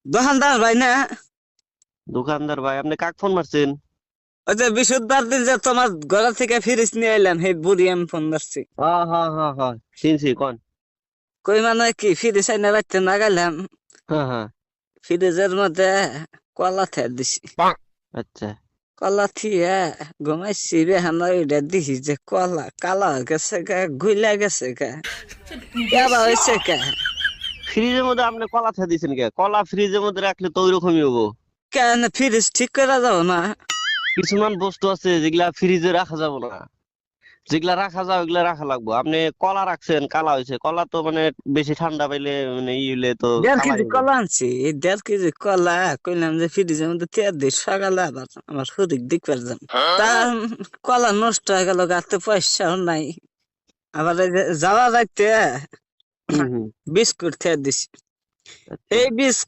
দোকানদার ভাই না? দোকানদার ভাই, আপনি কাক ফোন মারছেন? ওই যে বিশুদ্ধবার দিন যে তোমার ঘর থেকে ফিরিস নিয়ে এলাম, সেই বুড়ি আমি ফোন ধরছি। হ্যাঁ হ্যাঁ হ্যাঁ হ্যাঁ, চিনছি, কোন? কই মানে কি ফিরিস আইনা রাখতে না গেলাম, হ্যাঁ হ্যাঁ। ফ্রিজের মধ্যে কলা থে দিছি। আচ্ছা। কলা থিয়ে ঘুমাইছি রে, হানা ওইটা দিছি যে কলা কালা হয়ে গেছে গা, গুইলা গেছে গা, কেবা হয়েছে কে? ফ্রিজের মধ্যে আপনি কলা ছা দিয়েছেন কে? কলা ফ্রিজের মধ্যে রাখলে তো ওইরকমই হবো। কেন ফ্রিজ ঠিক করে যাও না? কিছুমান বস্তু আছে যেগুলা ফ্রিজে রাখা যাবে না, যেগুলা রাখা যায় ওগুলা রাখা লাগবো। আপনি কলা রাখছেন, কালা হয়েছে। কলা তো মানে বেশি ঠান্ডা পাইলে মানে ই হইলে তো 1.5 কেজি কালাই হবে। কলা আনছি, এই 1.5 কেজি কলা কইলাম যে ফ্রিজের মধ্যে তেল দিই, সকালে আবার আমার শরীর দিক পারলাম। তা কলা নষ্ট হয়ে গেল, গাতে পয়সাও নাই। আবার এই যে যাওয়া যাইতে হম হম। বিস্কুট খেয়ে দিছি। আচ্ছা। এই বিস্কুট